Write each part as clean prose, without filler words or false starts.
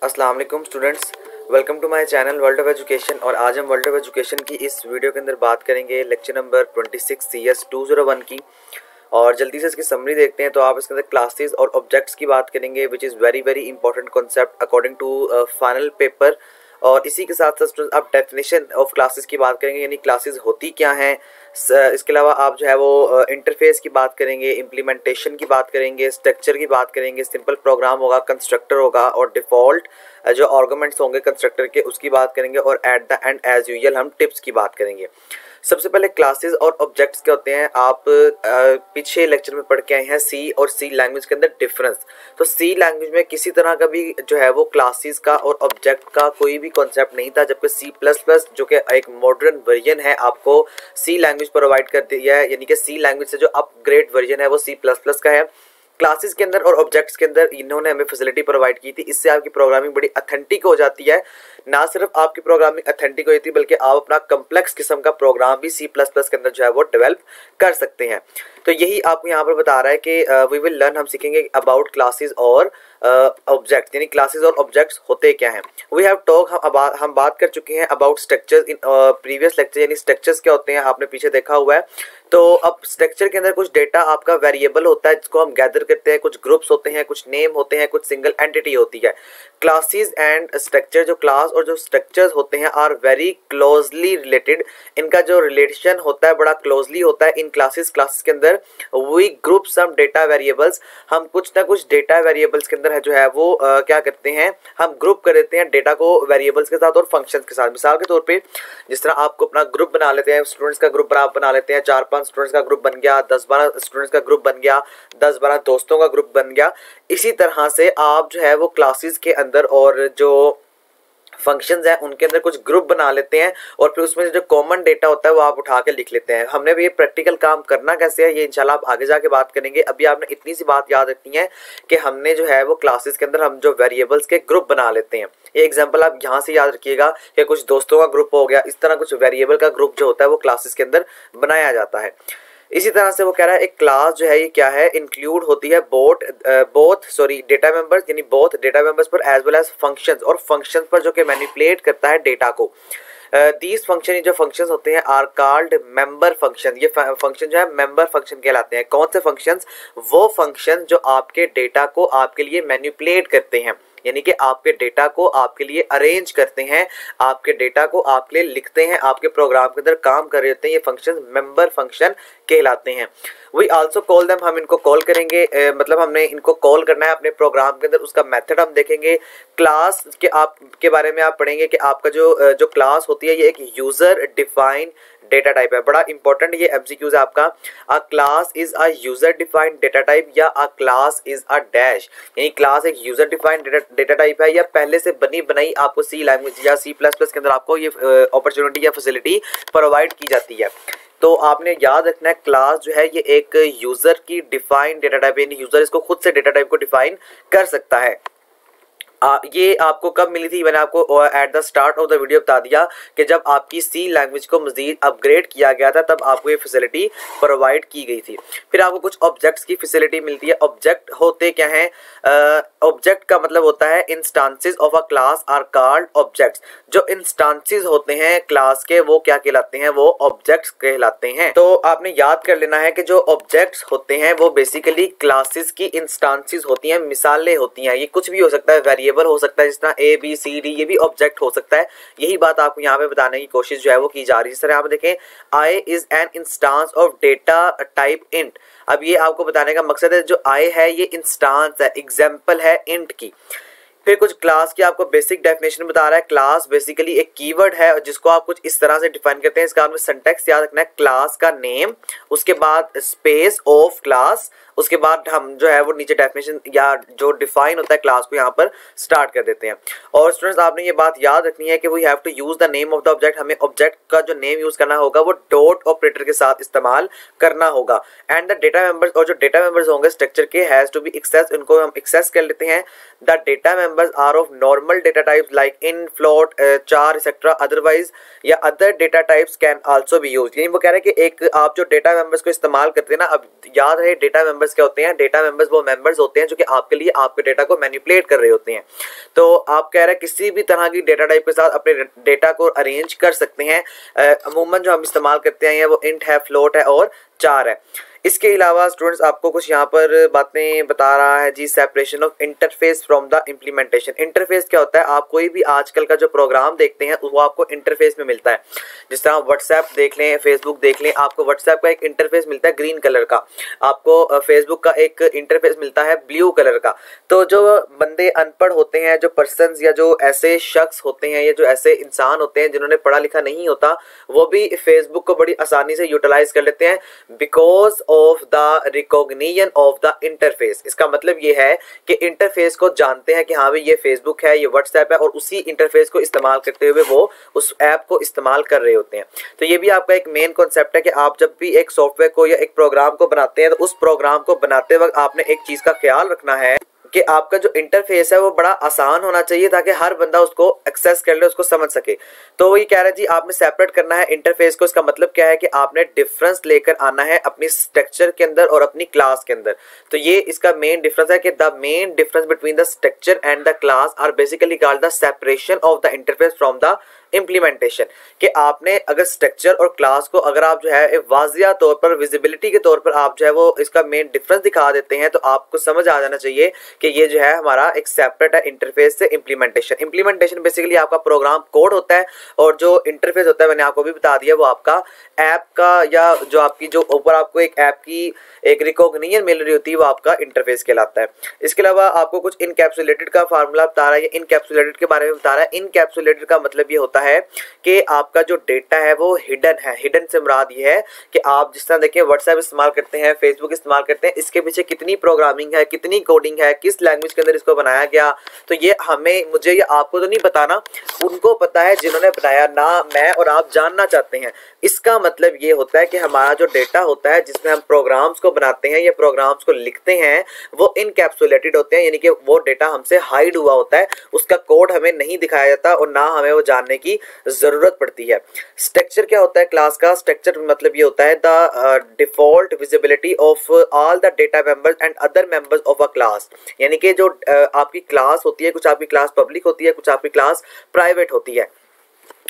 अस्सलाम वालेकुम students, welcome to my channel world of education. और आज हम वर्ल्ड ऑफ एजुकेशन की इस वीडियो के अंदर बात करेंगे लेक्चर नंबर 26 CS 201 की। और जल्दी से इसकी समरी देखते हैं। तो आप इसके अंदर क्लासेस और ऑब्जेक्ट्स की बात करेंगे, which is very very important concept according to final paper. और इसी के साथ साथ आप डेफिनेशन ऑफ क्लासेस की बात करेंगे, यानी क्लासेस होती क्या हैं। इसके अलावा आप जो है वो इंटरफेस की बात करेंगे, इम्प्लीमेंटेशन की बात करेंगे, स्ट्रक्चर की बात करेंगे, सिंपल प्रोग्राम होगा, कंस्ट्रक्टर होगा और डिफ़ॉल्ट जो आर्गुमेंट्स होंगे कंस्ट्रक्टर के उसकी बात करेंगे। और at the end as usual हम टिप्स की बात करेंगे। सबसे पहले क्लासेस और ऑब्जेक्ट्स क्या होते हैं। आप पीछे लेक्चर में पढ़ के आए हैं सी और सी लैंग्वेज के अंदर डिफरेंस। तो सी लैंग्वेज में किसी तरह का भी जो है वो क्लासेस का और ऑब्जेक्ट का कोई भी कॉन्सेप्ट नहीं था, जबकि सी प्लस प्लस जो कि एक मॉडर्न वर्जन है आपको सी लैंग्वेज प्रोवाइड कर दिया है, यानी कि सी लैंग्वेज से जो अपग्रेड वर्जन है वो सी प्लस प्लस का है। क्लासेस के अंदर और ऑब्जेक्ट्स के अंदर इन्होंने हमें फैसिलिटी प्रोवाइड की थी, इससे आपकी प्रोग्रामिंग बड़ी अथेंटिक हो जाती है। ना सिर्फ आपकी प्रोग्रामिंग अथेंटिक हो जाती है बल्कि आप अपना कम्प्लेक्स किस्म का प्रोग्राम भी सी प्लस प्लस के अंदर जो है वो डेवलप कर सकते हैं। तो यही आपको यहाँ पर बता रहा है कि वी विल लर्न, हम सीखेंगे अबाउट क्लासेस और ऑब्जेक्ट, यानी क्लासेस और ऑब्जेक्ट्स होते क्या हैं। वी हैव टॉक, हम बात कर चुके हैं about structures in previous lecture, यानी स्ट्रक्चर्स क्या होते हैं आपने पीछे देखा हुआ है। तो अब स्ट्रक्चर के अंदर कुछ डेटा आपका वेरिएबल होता है जिसको हम गैदर करते हैं, कुछ ग्रुप्स होते हैं, कुछ नेम होते हैं, कुछ सिंगल एंटिटी होती है। क्लासेस एंड स्ट्रक्चर, जो क्लास और जो स्ट्रक्चर्स होते हैं आर वेरी क्लोजली रिलेटेड। इनका जो रिलेशन होता है बड़ा क्लोजली होता है। इन क्लासेस के अंदर we group some data variables, हम कुछ ना कुछ डेटा वेरिएबल्स के अंदर है जो है वो क्या करते हैं, हम ग्रुप कर देते हैं डेटा को वेरिएबल्स के साथ और फंक्शंस के साथ। मिसाल के तौर पे जिस तरह आपको अपना ग्रुप बना लेते हैं, स्टूडेंट्स का ग्रुप आप बना लेते हैं, 4-5 स्टूडेंट्स का ग्रुप बन गया, 10-12 स्टूडेंट्स का ग्रुप बन गया, 10-12 दोस्तों का ग्रुप बन गया। इसी तरह से आप जो है वो क्लासेस के अंदर और जो फंक्शंस हैं उनके अंदर कुछ ग्रुप बना लेते हैं और फिर उसमें जो कॉमन डेटा होता है वो आप उठा के लिख लेते हैं। हमने भी ये प्रैक्टिकल काम करना कैसे है ये इंशाल्लाह आप आगे जाके बात करेंगे। अभी आपने इतनी सी बात याद रखनी है कि हमने जो है वो क्लासेस के अंदर हम जो वेरिएबल्स के ग्रुप बना लेते हैं। ये एग्जांपल आप यहाँ से याद रखिएगा कि कुछ दोस्तों का ग्रुप हो गया, इस तरह कुछ वेरिएबल का ग्रुप जो होता है वो क्लासेस के अंदर बनाया जाता है। इसी तरह से वो कह रहा है एक क्लास जो है ये क्या है, इंक्लूड होती है डेटा मेंबर्स, यानी बोथ डेटा मेंबर्स पर एज वेल एज फंक्शंस, और फंक्शंस पर जो कि मैनिपुलेट करता है डेटा को। दीज फंक्शन, जो फंक्शंस होते हैं आर कॉल्ड मेंबर फंक्शन। ये फंक्शन जो है मेंबर फंक्शन कहलाते हैं। कौन से फंक्शंस? वो फंक्शन जो आपके डेटा को आपके लिए मैनिपुलेट करते हैं, यानी कि आपके डेटा को आपके लिए अरेंज करते हैं, आपके डेटा को आपके लिए लिखते हैं, आपके प्रोग्राम के अंदर काम कर रहे होते हैं। ये फंक्शन मेंबर फंक्शन कहलाते हैं। वी आल्सो कॉल देम, हम इनको कॉल करेंगे, मतलब हमने इनको कॉल करना है अपने प्रोग्राम के अंदर, उसका मेथड हम देखेंगे। क्लास के आपके बारे में आप पढ़ेंगे कि आपका जो क्लास होती है ये एक यूजर डिफाइंड डेटा टाइप है। बड़ा इंपॉर्टेंट ये एमसीक्यूज है आपका। A class is a user defined data type या a class is a dash, यानी क्लास एक यूजर डिफाइंड डेटा टाइप है या पहले से बनी बनाई आपको सी लैंग्वेज या सी प्लस प्लस के अंदर आपको ये अपॉर्चुनिटी या फैसिलिटी प्रोवाइड की जाती है। तो आपने याद रखना है क्लास जो है ये एक यूजर की डिफाइंड डेटा टाइप, यानी यूजर इसको खुद से डेटा टाइप को डिफाइन कर सकता है। ये आपको कब मिली थी? मैंने आपको at the start of the video बता दिया कि जब आपकी सी लैंग्वेज को मजीद अपग्रेड किया गया था तब आपको ये फैसिलिटी प्रोवाइड की गई थी। फिर आपको कुछ ऑब्जेक्ट्स की फैसिलिटी मिलती है। ऑब्जेक्ट होते क्या हैं? ऑब्जेक्ट का मतलब होता है instances of a class are called objects. जो इंस्टांसेस होते हैं क्लास के वो क्या कहलाते हैं? वो ऑब्जेक्ट्स कहलाते हैं। तो आपने याद कर लेना है कि जो ऑब्जेक्ट्स होते हैं वो बेसिकली क्लासेस की इंस्टांसेस होती हैं, मिसालें होती हैं। ये कुछ भी हो सकता है, वेरिएबल हो सकता है जिस तरह ABCD, ये भी ऑब्जेक्ट हो सकता है। यही बात आपको यहाँ पे बताने की कोशिश जो है वो की जा रही है। जिस तरह आप देखें I is an instance of data type int. अब ये आपको बताने का मकसद है जो I है ये इंस्टांस है, एग्जाम्पल है इंट की। फिर कुछ क्लास की आपको बेसिक डेफिनेशन बता रहा है। क्लास बेसिकली एक कीवर्ड है जिसको आप कुछ इस तरह से डिफाइन करते हैं। इसका आपने सिंटैक्स याद रखना है, क्लास का नेम, उसके बाद स्पेस ऑफ क्लास, उसके बाद हम जो है वो नीचे डेफिनेशन या जो डिफाइन होता है क्लास को यहाँ पर स्टार्ट कर देते हैं। और स्टूडेंट्स आपने ये बात याद रखनी है कि we have to use the name of the object. हमें ऑब्जेक्ट का जो नेम यूज करना होगा वो डॉट ऑपरेटर के साथ इस्तेमाल करना होगा। एंड द डेटा मेंबर्स, और जो डेटा मेंबर्स होंगे स्ट्रक्चर के, हैज टू बी एक्सेस, इनको हम एक्सेस कर लेते हैं। The data members are of normal data types like int, float, char etcetera. Otherwise या other data types can also be used. यानी वो कह रहे हैं कि एक आप जो डेटा मेंबर्स को इस्तेमाल करते हैं ना, अब याद रहे डेटा मेंबर्स मेंबर्स क्या होते हैं, डेटा मेंबर्स वो मेंबर्स होते हैं जो कि आपके लिए आपके डेटा को मैनिपुलेट कर रहे होते हैं। तो आप कह रहे हैं किसी भी तरह की डेटा टाइप के साथ अपने डेटा को अरेंज कर सकते हैं। अमूमन जो हम इस्तेमाल करते हैं वो इंट है, फ्लोट है और चार है। इसके अलावा स्टूडेंट्स आपको कुछ यहाँ पर बातें बता रहा है जी, separation of interface from the implementation. Interface क्या होता है, आप कोई भी आजकल का जो प्रोग्राम देखते हैं वो आपको इंटरफेस में मिलता है। जिस तरह व्हाट्सएप देख लें, फेसबुक देख लें, आपको व्हाट्सएप का एक इंटरफेस मिलता है ग्रीन कलर का, आपको फेसबुक का एक इंटरफेस मिलता है ब्लू कलर का। तो जो बंदे अनपढ़ होते हैं, जो पर्सन या जो ऐसे शख्स होते हैं या जो ऐसे इंसान होते हैं जिन्होंने पढ़ा लिखा नहीं होता, वो भी फेसबुक को बड़ी आसानी से यूटिलाइज कर लेते हैं because of the recognition of the interface. इसका मतलब ये है कि इंटरफेस को जानते हैं कि हाँ भाई ये फेसबुक है, ये व्हाट्सएप है, और उसी इंटरफेस को इस्तेमाल करते हुए वो उस ऐप को इस्तेमाल कर रहे होते हैं। तो ये भी आपका एक मेन कॉन्सेप्ट है कि आप जब भी एक सॉफ्टवेयर को या एक प्रोग्राम को बनाते हैं तो उस प्रोग्राम को बनाते वक्त आपने एक चीज का ख्याल रखना है कि आपका जो इंटरफेस है वो बड़ा आसान होना चाहिए ताकि हर बंदा उसको एक्सेस कर ले, उसको समझ सके। तो ये कह रहा है जी आपने सेपरेट करना है इंटरफेस को। इसका मतलब क्या है कि आपने डिफरेंस लेकर आना है अपनी स्ट्रक्चर के अंदर और अपनी क्लास के अंदर। तो ये इसका मेन डिफरेंस है कि the main difference between the structure and the class are basically called the separation of the interface from the implementation. कि आपने अगर स्ट्रक्चर और क्लास को अगर आप जो है वाजिया तौर पर, विजिबिलिटी के तौर पर आप जो है वो इसका मेन डिफरेंस दिखा देते हैं तो आपको समझ आ जाना चाहिए कि ये जो है हमारा एक सेपरेट है इंटरफेस से इम्प्लीमेंटेशन। इम्प्लीमेंटेशन बेसिकली आपका प्रोग्राम कोड होता है और जो इंटरफेस होता है मैंने आपको भी बता दिया वो आपका ऐप का या जो आपकी जो ऊपर आपको एक ऐप की एक रिकॉग्निशन मिल रही होती है वो आपका इंटरफेस कहलाता है। इसके अलावा आपको कुछ इनकैप्सुलेटेड का फार्मूला बता रहा है, इनकैप्सुलेटेड के बारे में बता रहा है। इनकैप्सुलेटेड का मतलब ये होता है कि आपका जो डेटा है वो हिडन है। हिडन से मुराद ये है कि आप जिस तरह देखिए व्हाट्सएप इस्तेमाल करते हैं, फेसबुक इस्तेमाल करते हैं, इसके पीछे कितनी प्रोग्रामिंग है, कितनी कोडिंग है, किस लैंग्वेज के अंदर इसको बनाया गया, तो ये हमें मुझे या आपको तो नहीं बताना, उनको पता है जिन्होंने बनाया, ना मैं और आप जानना चाहते हैं। इसका मतलब ये होता है कि हमारा जो डेटा होता है जिसमें हम प्रोग्राम्स को बनाते हैं या प्रोग्राम्स को लिखते हैं वो इनकैप्सुलेटेड होते हैं, यानी कि वो डेटा हमसे हाइड हुआ होता है, उसका कोड हमें नहीं दिखाया जाता और ना हमें वो जानने की जरूरत पड़ती है। स्ट्रक्चर क्या होता है क्लास का? स्ट्रक्चर मतलब ये होता है the default visibility of all the data members and other members of a class. यानी कि जो आपकी क्लास होती है, कुछ आपकी क्लास पब्लिक होती है, कुछ आपकी क्लास प्राइवेट होती है।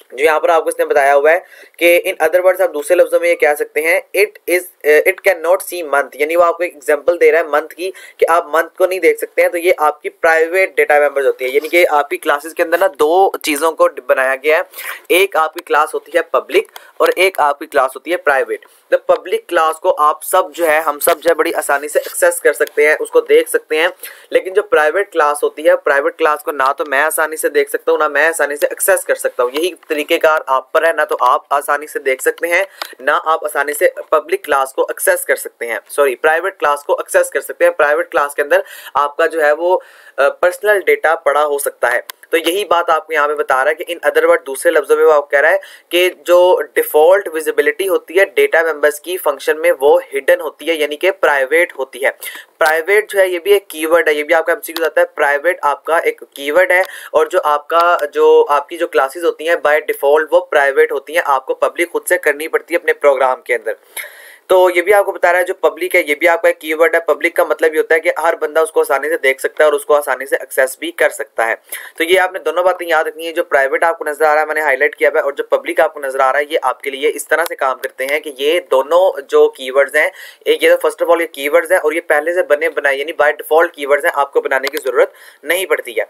जो यहाँ पर आपको इसने बताया हुआ है कि इन अदर वर्ड्स आप दूसरे लफ्जों में ये कह सकते हैं it can not see month, यानी वो आपको एक एग्जांपल दे रहा है मंथ की कि आप मंथ को नहीं देख सकते हैं। तो ये आपकी प्राइवेट डेटा मेंबर्स होती है, यानी कि आपकी क्लासेस के अंदर ना दो चीज़ों को बनाया गया है। एक आपकी क्लास होती है पब्लिक और एक आपकी क्लास होती है प्राइवेट। द पब्लिक क्लास को आप सब जो है, हम सब जो है बड़ी आसानी से एक्सेस कर सकते हैं, उसको देख सकते हैं। लेकिन जो प्राइवेट क्लास होती है, प्राइवेट क्लास को ना तो मैं आसानी से देख सकता हूँ ना मैं आसानी से एक्सेस कर सकता हूँ। यही तरीकेकार आप पर है, ना तो आप आसानी से देख सकते हैं ना आप आसानी से पब्लिक क्लास को एक्सेस कर सकते हैं, सॉरी प्राइवेट क्लास को एक्सेस कर सकते हैं। प्राइवेट क्लास के अंदर आपका जो है वो पर्सनल डेटा पड़ा हो सकता है। तो यही बात आपको यहाँ पे बता रहा है कि इन अदर वर्ड दूसरे लफ्जों में वो आप कह रहा है कि जो डिफॉल्ट विजिबिलिटी होती है डेटा मेंबर्स की फंक्शन में वो हिडन होती है, यानी कि प्राइवेट होती है। प्राइवेट जो है ये भी एक कीवर्ड है, ये भी आपका एमसीक्यू आता है। प्राइवेट आपका एक कीवर्ड है और जो आपकी जो क्लासेस होती हैं बाय डिफॉल्ट वो प्राइवेट होती हैं, आपको पब्लिक खुद से करनी पड़ती है अपने प्रोग्राम के अंदर। तो ये भी आपको बता रहा है जो पब्लिक है ये भी आपका एक कीवर्ड है। पब्लिक का मतलब ये होता है कि हर बंदा उसको आसानी से देख सकता है और उसको आसानी से एक्सेस भी कर सकता है। तो ये आपने दोनों बातें याद रखनी है। जो प्राइवेट आपको नजर आ रहा है मैंने हाईलाइट किया है और जो पब्लिक आपको नजर आ रहा है ये आपके लिए इस तरह से काम करते हैं कि ये दोनों जो कीवर्ड्स हैं, एक ये तो फर्स्ट ऑफ ऑल ये कीवर्ड्स हैं और ये पहले से बने बनाए यानी बाय डिफॉल्ट कीवर्ड्स हैं, आपको बनाने की जरूरत नहीं पड़ती है।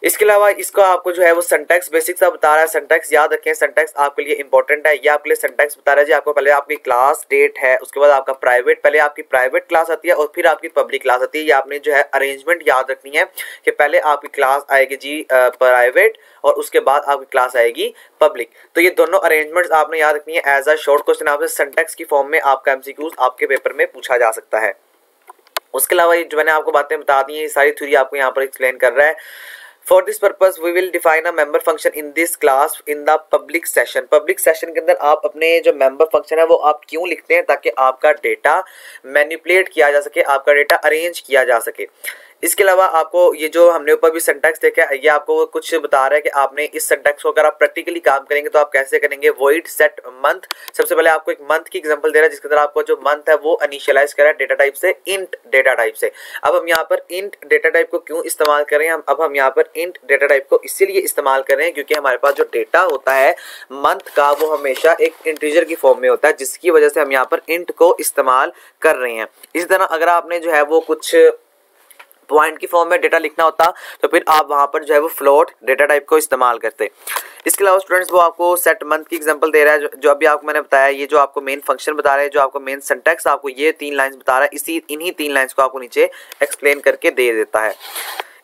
इसके अलावा इसको आपको जो है वो सिंटैक्स बेसिक्स बता रहा है। सिंटैक्स याद रखें, सिंटैक्स आपके लिए इंपॉर्टेंट है। ये आपके लिए सिंटैक्स बता रहा है जी आपको पहले आपकी क्लास डेट है, उसके बाद आपका प्राइवेट, पहले आपकी प्राइवेट क्लास आती है और फिर आपकी पब्लिक क्लास आती है। ये आपने जो है अरेंजमेंट याद रखनी है कि पहले आपकी क्लास आएगी जी प्राइवेट और उसके बाद आपकी क्लास आएगी पब्लिक। तो ये दोनों अरेंजमेंट्स आपने याद रखनी है। एज अ शॉर्ट क्वेश्चन आपसे सिंटैक्स की फॉर्म में आपका एमसीक्यूज आपके पेपर में पूछा जा सकता है। उसके अलावा ये जो मैंने आपको बातें बता दी हैं ये सारी थ्योरी आपको यहाँ पर एक्सप्लेन कर रहा है। For this purpose, we will define a member function in this class in the public session. Public session के अंदर आप अपने जो member function है वो आप क्यों लिखते हैं? ताकि आपका डेटा मैनिपुलेट किया जा सके, आपका डेटा अरेंज किया जा सके। इसके अलावा आपको ये जो हमने ऊपर भी सिंटैक्स देखा है, ये आपको कुछ बता रहा है कि आपने इस सिंटैक्स को अगर आप प्रैक्टिकली काम करेंगे तो आप कैसे करेंगे। वॉइड सेट मंथ, सबसे पहले आपको एक मंथ की एग्जांपल दे रहा है जिसके अंदर आपको जो मंथ है वो इनिशियलाइज करा है डेटा टाइप से, इंट डेटा टाइप से। अब हम यहाँ पर इंट डेटा टाइप को क्यों इस्तेमाल कर रहे हैं, अब हम यहाँ पर इंट डेटा टाइप को इसीलिए इस्तेमाल कर रहे हैं क्योंकि हमारे पास जो डेटा होता है मंथ का वो हमेशा एक इंटीजर की फॉर्म में होता है, जिसकी वजह से हम यहाँ पर इंट को इस्तेमाल कर रहे हैं। इसी तरह अगर आपने जो है वो कुछ पॉइंट की फॉर्म में डेटा लिखना होता तो फिर आप वहां पर जो है वो फ्लोट डेटा टाइप को इस्तेमाल करते। इसके अलावा स्टूडेंट्स वो आपको सेट मंथ की एग्जांपल दे रहा है, जो अभी आपको मैंने बताया, ये जो आपको मेन फंक्शन बता रहा है, जो आपको मेन सिंटैक्स आपको ये 3 लाइंस बता रहा है, इन्हीं 3 लाइंस को आपको नीचे एक्सप्लेन करके दे देता है।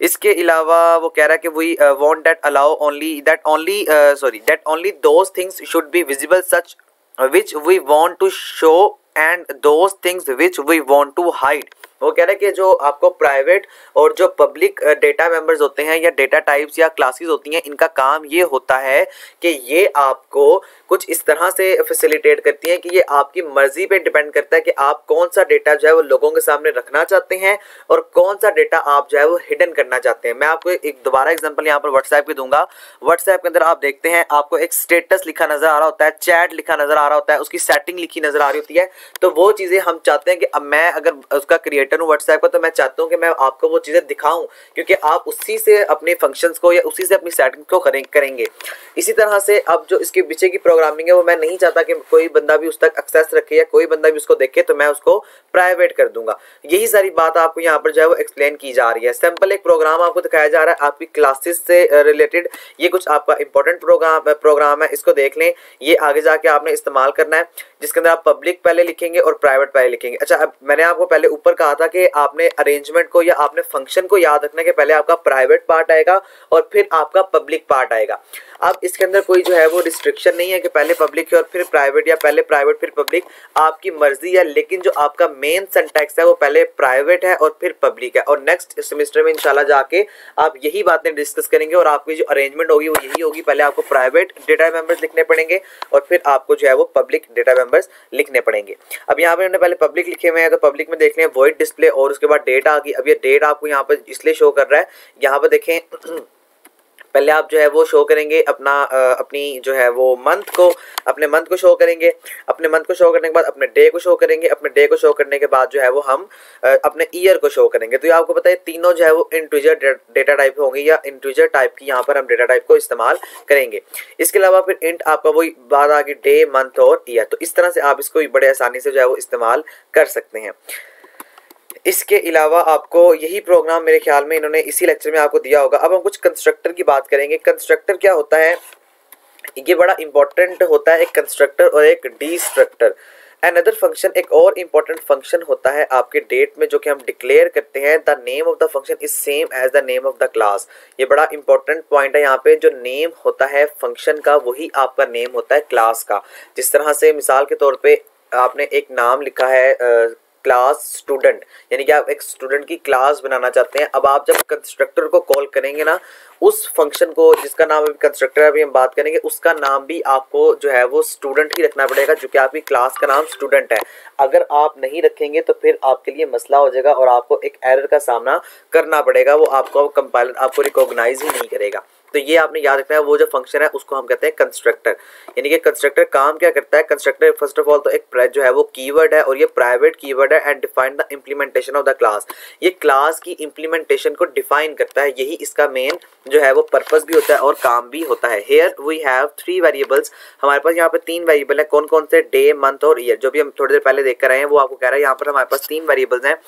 इसके अलावा वो कह रहा है कि we want that allow that only those things should be visible such which we want to show and those things which we want to hide. वो कह रहा है कि जो आपको प्राइवेट और जो पब्लिक डेटा मेंबर्स होते हैं या डेटा टाइप्स या क्लासेस होती हैं, इनका काम ये होता है कि ये आपको कुछ इस तरह से फैसिलिटेट करती हैं कि ये आपकी मर्जी पे डिपेंड करता है कि आप कौन सा डेटा जो है वो लोगों के सामने रखना चाहते हैं और कौन सा डेटा आप जो है वो हिडन करना चाहते हैं। मैं आपको एक दोबारा एग्जांपल यहाँ पर व्हाट्सएप पे दूंगा। व्हाट्सएप के अंदर आप देखते हैं आपको एक स्टेटस लिखा नजर आ रहा होता है, चैट लिखा नजर आ रहा होता है, उसकी सेटिंग लिखी नजर आ रही होती है। तो वो चीजें हम चाहते हैं कि अब मैं अगर उसका क्रिएटर हूँ व्हाट्सएप का, तो मैं चाहता हूँ कि मैं आपको वो चीजें दिखाऊं क्योंकि आप उसी से अपने फंक्शंस को या उसी से अपनी सेटिंग को करेंगे। इसी तरह से अब जो इसके पीछे की प्रोग्रामिंग है वो मैं नहीं चाहता कि कोई बंदा भी उस तक एक्सेस रखे या कोई बंदा भी उसको देखे, तो मैं उसको प्राइवेट कर दूंगा। यही सारी बात आपको यहाँ पर जो है वो एक्सप्लेन की जा रही है। सिंपल एक प्रोग्राम आपको दिखाया जा रहा है आपकी क्लासेस से रिलेटेड। ये कुछ आपका इंपॉर्टेंट प्रोग्राम है, इसको देख लें। ये आगे जाके आपने इस्तेमाल करना है, जिसके अंदर आप पब्लिक पहले लिखेंगे और प्राइवेट पहले लिखेंगे। अच्छा, अब मैंने आपको पहले ऊपर कहा था कि आपने अरेंजमेंट को या आपने फंक्शन को याद रखना कि पहले आपका प्राइवेट पार्ट आएगा और फिर आपका पब्लिक पार्ट आएगा। अब इसके अंदर कोई जो है वो रिस्ट्रिक्शन नहीं है कि पहले पब्लिक है और फिर प्राइवेट या पहले प्राइवेट फिर पब्लिक, आपकी मर्जी है। लेकिन जो आपका मेन सिंटैक्स है वो पहले प्राइवेट है और फिर पब्लिक है। और नेक्स्ट सेमेस्टर में इंशाल्लाह जाके आप यही बातें डिस्कस करेंगे और आपकी जो अरेंजमेंट होगी वो यही होगी। पहले आपको प्राइवेट डेटा मेंबर्स लिखने पड़ेंगे और फिर आपको जो है वो पब्लिक डेटा मेंबर्स लिखने पड़ेंगे। अब यहाँ पे हमने पहले पब्लिक लिखे हुए हैं, तो पब्लिक में देख लें वॉइड डिस्प्ले और उसके बाद डेट आ गई। अब ये डेट आपको यहाँ पर इसलिए शो कर रहा है, यहाँ पर देखें पहले आप जो है वो शो करेंगे अपनी जो है वो अपने मंथ को शो करेंगे। अपने मंथ को शो करने के बाद अपने डे को शो करेंगे। अपने डे को शो करने के बाद जो है वो हम अपने ईयर को शो करेंगे। तो ये आपको पता है तीनों जो है वो इंटीजर डेटा टाइप होंगे या इंटीजर टाइप की यहाँ पर हम डेटा टाइप को इस्तेमाल करेंगे। इसके अलावा फिर इंट आपका वही बात आ गई डे, मंथ और ईयर। तो इस तरह से आप इसको बड़े आसानी से जो है वो इस्तेमाल कर सकते हैं। इसके अलावा आपको यही प्रोग्राम मेरे ख्याल में इन्होंने इसी लेक्चर में आपको दिया होगा। अब हम कुछ कंस्ट्रक्टर की बात करेंगे। कंस्ट्रक्टर क्या होता है, ये बड़ा इंपॉर्टेंट होता है। एक कंस्ट्रक्टर और एक डिस्ट्रक्टर। अनदर फंक्शन, एक और इम्पॉर्टेंट फंक्शन होता है आपके डेट में जो कि हम डिक्लेयर करते हैं। The name of the function is same as the name of the class. ये बड़ा इंपॉर्टेंट पॉइंट है। यहाँ पे जो नेम होता है फंक्शन का वही आपका नेम होता है क्लास का। जिस तरह से मिसाल के तौर पे आपने एक नाम लिखा है क्लास स्टूडेंट, यानी कि आप एक स्टूडेंट की क्लास बनाना चाहते हैं। अब आप जब कंस्ट्रक्टर को कॉल करेंगे ना, उस फंक्शन को जिसका नाम अभी कंस्ट्रक्टर अभी हम बात करेंगे, उसका नाम भी आपको जो है वो स्टूडेंट ही रखना पड़ेगा, जो कि आपकी क्लास का नाम स्टूडेंट है। अगर आप नहीं रखेंगे तो फिर आपके लिए मसला हो जाएगा और आपको एक एरर का सामना करना पड़ेगा। वो आपको कंपाइलर आपको रिकॉग्नाइज ही नहीं करेगा। तो ये आपने याद रखना है, वो जो फंक्शन है उसको हम कहते हैं कंस्ट्रक्टर। यानी कि कंस्ट्रक्टर काम क्या करता है, कंस्ट्रक्टर फर्स्ट ऑफ ऑल तो एक जो है वो कीवर्ड है और ये प्राइवेट कीवर्ड है and define the implementation of the class. ये क्लास की इम्प्लीमेंटेशन को डिफाइन करता है, यही इसका मेन जो है वो पर्पस भी होता है और काम भी होता है। Here we have 3 variables. हमारे पास यहाँ पे 3 वेरिएबल है। कौन कौन से, डे, मंथ और ईयर, जो भी हम थोड़ी देर पहले देख कर आए हैं वो आपको कह रहा है। यहाँ पर हमारे पास 3 वेरिएबल्स हैं।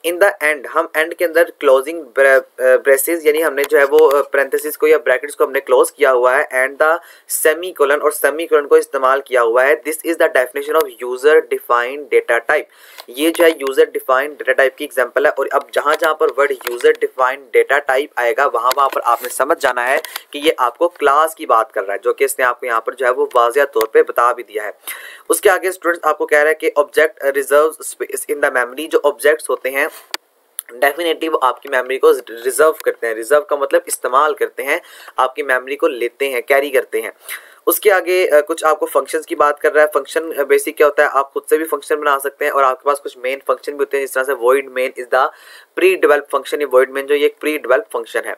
इन द एंड, हम एंड के अंदर क्लोजिंग ब्रेसेस यानी हमने जो है वो पैरेंथेसिस को या ब्रैकेट्स को हमने क्लोज किया हुआ है एंड द सेमीकोलन और सेमीकोलन को इस्तेमाल किया हुआ है। This is the definition of user defined data type. ये जो है यूजर डिफाइंड डेटा टाइप की एग्जांपल है। और अब जहां जहां पर word user defined data type आएगा वहां पर आपने समझ जाना है कि ये आपको क्लास की बात कर रहा है, जो कि इसने आपको यहाँ पर जो है वो वाज़िया तौर पे बता भी दिया है। उसके आगे स्टूडेंट्स आपको कह रहा है कि object reserve space in the memory. जो ऑब्जेक्ट्स होते हैं डेफिनेटली वो आपकी मेमोरी को रिजर्व करते हैं। रिजर्व का मतलब इस्तेमाल करते हैं, आपकी मेमोरी को लेते हैं, कैरी करते हैं। उसके आगे कुछ आपको फंक्शंस की बात कर रहा है। फंक्शन बेसिक क्या होता है, आप खुद से भी फंक्शन बना सकते हैं और आपके पास कुछ मेन फंक्शन भी होते हैं, जिस तरह से void main is the pre developed function. ये वॉइड मेन जो ये एक प्री डेवलप्ड फंक्शन है।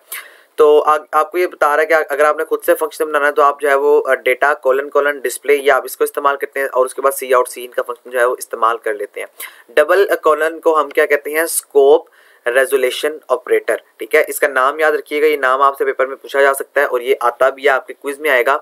तो आपको ये बता रहा है कि अगर आपने खुद से फंक्शन बनाना है तो आप जो है वो डेटा कोलन कोलन डिस्प्ले ये आप इसको इस्तेमाल करते हैं और उसके बाद सी आउट सीन का फंक्शन जो है वो इस्तेमाल कर लेते हैं। डबल कोलन को हम क्या कहते हैं, स्कोप रेजोल्यूशन ऑपरेटर। ठीक है, इसका नाम याद रखिएगा, ये नाम आपसे पेपर में पूछा जा सकता है और ये आता भी है आपके क्विज में आएगा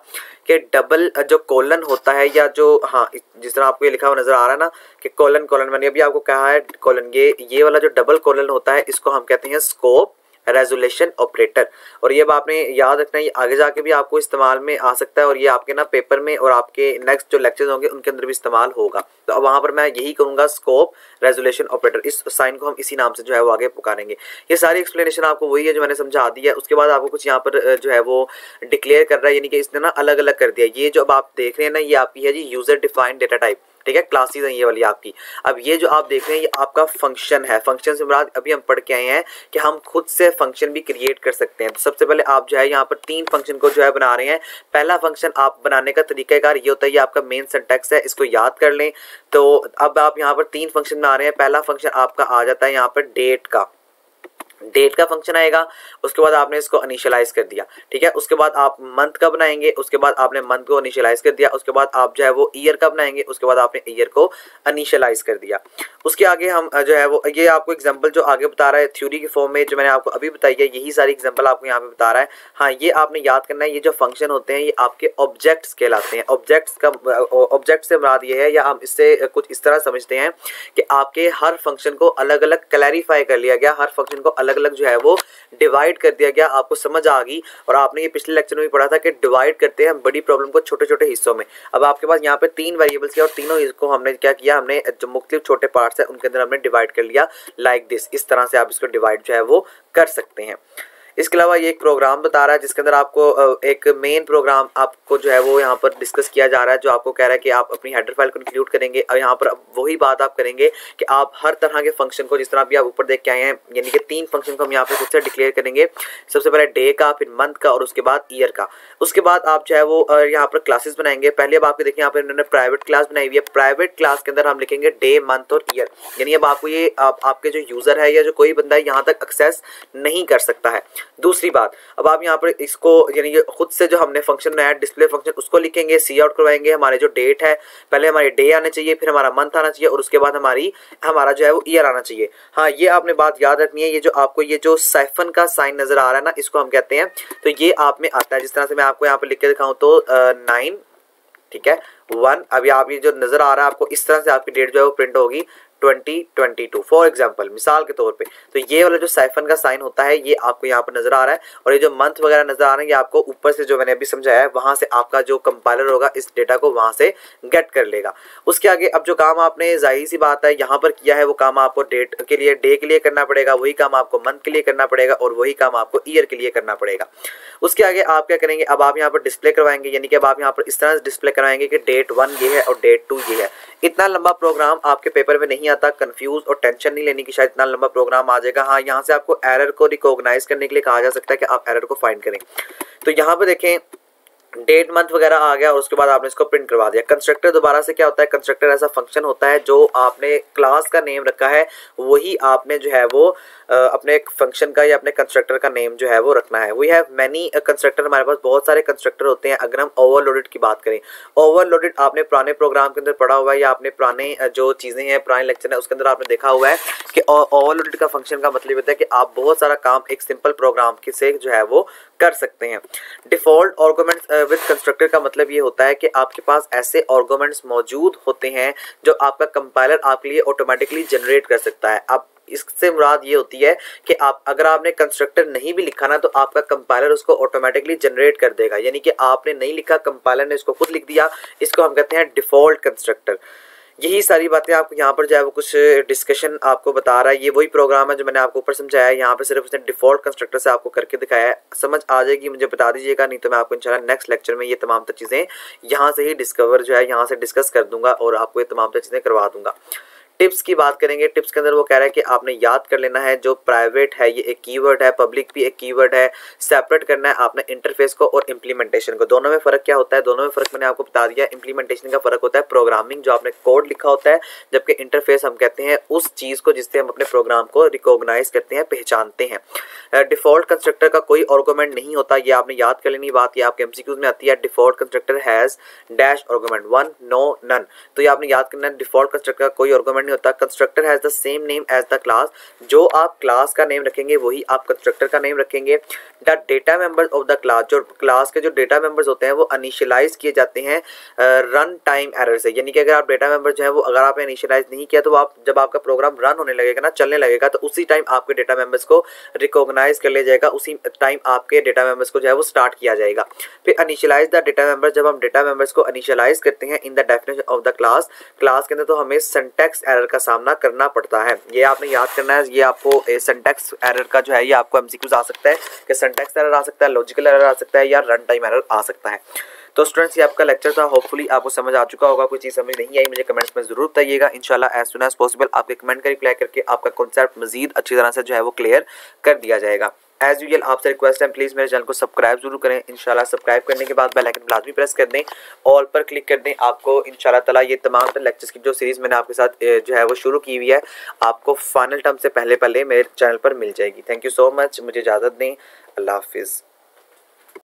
कि डबल जो कोलन होता है या जो, हाँ जिस तरह आपको ये लिखा हुआ नजर आ रहा है ना कि कोलन कोलन, मैंने अभी आपको कहा है कोलन, ये वाला जो डबल कोलन होता है इसको हम कहते हैं स्कोप रेजोल्यूशन ऑपरेटर। और ये अब आपने याद रखना है, ये आगे जाके भी आपको इस्तेमाल में आ सकता है और ये आपके ना पेपर में और आपके नेक्स्ट जो लेक्चर्स होंगे उनके अंदर भी इस्तेमाल होगा। तो अब वहाँ पर मैं यही करूँगा, स्कोप रेजोल्यूशन ऑपरेटर, इस साइन को हम इसी नाम से जो है वो आगे पुकारेंगे। ये सारी एक्सप्लेनेशन आपको वही है जो मैंने समझा दी है। उसके बाद आपको कुछ यहाँ पर जो है वो डिक्लेयर कर रहा है, यानी कि इसने ना अलग अलग कर दिया। ये जो अब आप देख रहे हैं ना, ये आपकी है जी यूजर डिफाइंड डेटा टाइप। ठीक है, क्लासेस हैं ये वाली आपकी। अब ये जो आप देख रहे हैं ये आपका फंक्शन है। फंक्शन से मुराद अभी हम पढ़ के आए हैं कि हम खुद से फंक्शन भी क्रिएट कर सकते हैं। तो सबसे पहले आप जो है यहाँ पर 3 फंक्शन को जो है बना रहे हैं। पहला फंक्शन आप बनाने का तरीकाकार ये होता है, ये आपका मेन सिंटैक्स है, इसको याद कर लें। तो अब आप यहाँ पर 3 फंक्शन बना रहे हैं। पहला फंक्शन आपका आ जाता है यहाँ पर डेट का फंक्शन आएगा। उसके बाद आपने इसको इनिशियलाइज कर दिया। ठीक है, उसके बाद आप मंथ का बनाएंगे, उसके बाद आपने मंथ को इनिशियलाइज कर दिया। उसके बाद आप जो है वो ईयर का बनाएंगे, उसके बाद आपने ईयर को इनिशियलाइज कर दिया। उसके आगे हम जो है वो, ये आपको एग्जांपल जो आगे बता रहा है थ्योरी के फॉर्म में जो मैंने आपको अभी बताई है, यही सारी एग्जांपल आपको यहाँ पे बता रहा है। हाँ, ये आपने याद करना है, ये जो फंक्शन होते हैं ये आपके ऑब्जेक्ट्स कहलाते हैं। ऑब्जेक्ट से मुराद ये है, या हम इससे कुछ इस तरह समझते हैं कि आपके हर फंक्शन को अलग अलग क्लैरिफाई कर लिया गया, हर फंक्शन को अलग अलग जो है वो डिवाइड कर दिया गया। आपको समझ आ गई। और आपने ये पिछले लेक्चर में भी पढ़ा था कि डिवाइड करते हैं बड़ी प्रॉब्लम को छोटे छोटे हिस्सों में। अब आपके पास यहाँ पे 3 वेरिएबल्स के और तीनों को हमने क्या किया, हमने जो मुख्तलिफ छोटे पार्ट्स है उनके अंदर हमने डिवाइड कर लिया लाइक दिस। इस तरह से आप इसको डिवाइड जो है वो कर सकते हैं। इसके अलावा ये एक प्रोग्राम बता रहा है जिसके अंदर आपको एक मेन प्रोग्राम आपको जो है वो यहाँ पर डिस्कस किया जा रहा है, जो आपको कह रहा है कि आप अपनी हेडर फाइल को इंक्लूड करेंगे। और यहाँ पर वही बात आप करेंगे कि आप हर तरह के फंक्शन को, जिस तरह अभी आप ऊपर देख के आए हैं, यानी कि 3 फंक्शन को हम यहाँ पर खुद से डिक्लेयर करेंगे। सबसे पहले डे का, फिर मंथ का और उसके बाद ईयर का। उसके बाद आप जो है वो यहाँ पर क्लासेस बनाएंगे। पहले अब आपके देखिए यहाँ पर इन्होंने प्राइवेट क्लास बनाई हुई है। प्राइवेट क्लास के अंदर हम लिखेंगे डे, मंथ और ईयर। यानी अब आपको ये आपके जो यूजर है या जो कोई बंदा है यहाँ तक एक्सेस नहीं कर सकता है। दूसरी बात, अब आप यहाँ पर इसको यानी कि खुद से जो हमने फंक्शन बनाया डिस्प्ले फंक्शन, उसको लिखेंगे, सी आउट करवाएंगे। हमारे जो डेट है, पहले हमारे डे आने चाहिए, फिर हमारा मंथ आना चाहिए और उसके बाद हमारा जो है वो ईयर आना चाहिए। हाँ, ये आपने बात याद रखनी है। ये जो आपको ये जो साइफन का साइन नजर आ रहा है ना, इसको हम कहते हैं, तो ये आप में आता है। जिस तरह से मैं आपको यहाँ पर लिख के दिखाऊं तो 9, ठीक है, 1। अभी आप ये जो नजर आ रहा है आपको, इस तरह से आपकी डेट जो है वो प्रिंट होगी 2022 फॉर एग्जाम्पल, मिसाल के तौर पे। तो ये वाला जो साइफन का साइन होता है ये आपको यहाँ पर नजर आ रहा है। और ये जो मंथ वगैरह नजर आ रहा है ये आपको ऊपर से जो मैंने अभी समझाया है वहां से आपका जो कंपाइलर होगा इस डेटा को वहां से गेट कर लेगा। उसके आगे अब जो काम आपने, जाहिर सी बात है, यहाँ पर किया है वो काम आपको डेट के लिए, डे के लिए करना पड़ेगा, वही काम आपको मंथ के लिए करना पड़ेगा और वही काम आपको ईयर के लिए करना पड़ेगा। उसके आगे आप क्या करेंगे, अब आप यहाँ पर डिस्प्ले करवाएंगे, यानी कि अब आप यहाँ पर इस तरह से डिस्प्ले करवाएंगे कि डेट 1 ये है और डेट 2 ये है। इतना लंबा प्रोग्राम आपके पेपर में नहीं आता, कंफ्यूज और टेंशन नहीं लेने की, शायद इतना लंबा प्रोग्राम आ जाएगा। हाँ, यहाँ से आपको एरर को रिकॉग्नाइज करने के लिए कहा जा सकता है कि आप एरर को फाइंड करें। तो यहाँ पे देखें डेट मंथ वगैरह आ गया और उसके बाद आपने इसको प्रिंट करवा दिया। कंस्ट्रक्टर दोबारा से क्या होता है, कंस्ट्रक्टर ऐसा फंक्शन होता है जो आपने क्लास का नेम रखा है वही आपने जो है वो अपने फंक्शन का या अपने कंस्ट्रक्टर का नेम जो है वो रखना है। वी हैव मैनी कंस्ट्रक्टर, हमारे पास बहुत सारे कंस्ट्रक्टर होते हैं। अगर हम ओवरलोडेड की बात करें, ओवरलोडेड आपने पुराने प्रोग्राम के अंदर पढ़ा हुआ है या आपने पुराने जो चीज़ें हैं, पुराने लेक्चर है उसके अंदर आपने देखा हुआ है कि ओवरलोडेड का फंक्शन का मतलब होता है कि आप बहुत सारा काम एक सिंपल प्रोग्राम से जो है वो कर सकते हैं। डिफॉल्ट आर्गुमेंट्स विद कंस्ट्रक्टर का मतलब ये होता है कि आपके पास ऐसे आर्गुमेंट्स मौजूद होते हैं जो आपका कंपाइलर आपके लिए ऑटोमेटिकली जनरेट कर सकता है। अब इससे मुराद ये होती है कि आप अगर आपने कंस्ट्रक्टर नहीं भी लिखा ना तो आपका कंपाइलर उसको ऑटोमेटिकली जनरेट कर देगा। यानी कि आपने नहीं लिखा, कंपाइलर ने इसको खुद लिख दिया, इसको हम कहते हैं डिफॉल्ट कंस्ट्रक्टर। यही सारी बातें आपको यहाँ पर जो है वो कुछ डिस्कशन आपको बता रहा है। ये वही प्रोग्राम है जो मैंने आपको ऊपर समझाया है, यहाँ पे सिर्फ उसने डिफॉल्ट कंस्ट्रक्टर से आपको करके दिखाया है। समझ आ जाएगी, मुझे बता दीजिएगा, नहीं तो मैं आपको इंशाल्लाह नेक्स्ट लेक्चर में ये तमाम चीज़ें यहाँ से ही डिस्कवर जो है यहाँ से डिस्कस कर दूंगा और आपको ये तमाम चीज़ें करवा दूंगा। टिप्स की बात करेंगे। टिप्स के अंदर वो कह रहा है कि आपने याद कर लेना है जो प्राइवेट है ये एक कीवर्ड है, पब्लिक भी एक कीवर्ड है। सेपरेट करना है आपने इंटरफेस को और इम्प्लीमेंटेशन को। दोनों में फ़र्क क्या होता है? दोनों में फ़र्क मैंने आपको बता दिया। इम्प्लीमेंटेशन का फ़र्क होता है प्रोग्रामिंग, जो आपने कोड लिखा होता है, जबकि इंटरफेस हम कहते हैं उस चीज़ को जिससे हम अपने प्रोग्राम को रिकॉग्नाइज करते हैं, पहचानते हैं। डिफ़ॉल्ट कंस्ट्रक्टर का कोई आर्गुमेंट नहीं होता, ये आपने याद कर लेनी बात। ये आपके एमसीक्यूज में आती है। Default constructor has dash argument, one, no, none. तो ये आपने याद करना है, डिफ़ॉल्ट कंस्ट्रक्टर का कोई आर्गुमेंट नहीं होता। Constructor has the same name as the class, जो आप क्लास का नेम रखेंगे वही आप कंस्ट्रक्टर का नेम रखेंगे। The data members of the class, जो क्लास के जो डेटा मेंबर्स होते हैं वो इनिशियलाइज किए जाते हैं रन टाइम एरर से। यानी कि अगर आप डेटा मेंबर जो है वो अगर आपने इनिशियलाइज नहीं किया तो वो आप जब आपका प्रोग्राम रन होने लगेगा ना, चलने लगेगा, तो उसी टाइम आपके डेटा मेंबर्स को रिकॉग्नाइज कर लिया जाएगा, उसी टाइम आपके डेटा मेंबर्स को जो है वो स्टार्ट किया जाएगा। फिर इनिशियलाइज द डेटा मेंबर्स, जब हम डेटा मेंबर्स को इनिशियलाइज करते हैं in the definition of the class, class के अंदर, तो हमें सिंटैक्स एरर का सामना करना पड़ता है। ये आपने याद करना है। ये आपको सिंटैक्स एरर का जो है ये आपको एमसीक्यूज आ सकता है कि सिंटैक्स एरर आ सकता है, लॉजिकल एरर आ सकता है या रन टाइम एरर आ सकता है। तो स्टूडेंट्स ये आपका लेक्चर था, होपफुली आपको समझ आ चुका होगा। कोई चीज़ समझ नहीं आई मुझे कमेंट्स में जरूर बताइएगा। इंशाल्लाह एज सून एज पॉसिबल आपके कमेंट का रिप्लाई करके आपका कॉन्सेप्ट मजीद अच्छी तरह से जो है वो क्लियर कर दिया जाएगा। एज यूजुअल आपसे रिक्वेस्ट है, प्लीज़ मेरे चैनल को सब्सक्राइब जरूर करें। इंशाल्लाह सब्सक्राइब करने के बाद बेल आइकन लाजमी प्रेस कर दें, ऑल पर क्लिक कर दें। आपको इंशाल्लाह ताला ये तमाम लेक्चर्स की जो सीरीज़ मैंने आपके साथ जो है वो शुरू की हुई है, आपको फाइनल टर्म से पहले मेरे चैनल पर मिल जाएगी। थैंक यू सो मच, मुझे इजाज़त दें। अल्लाह हाफिज़।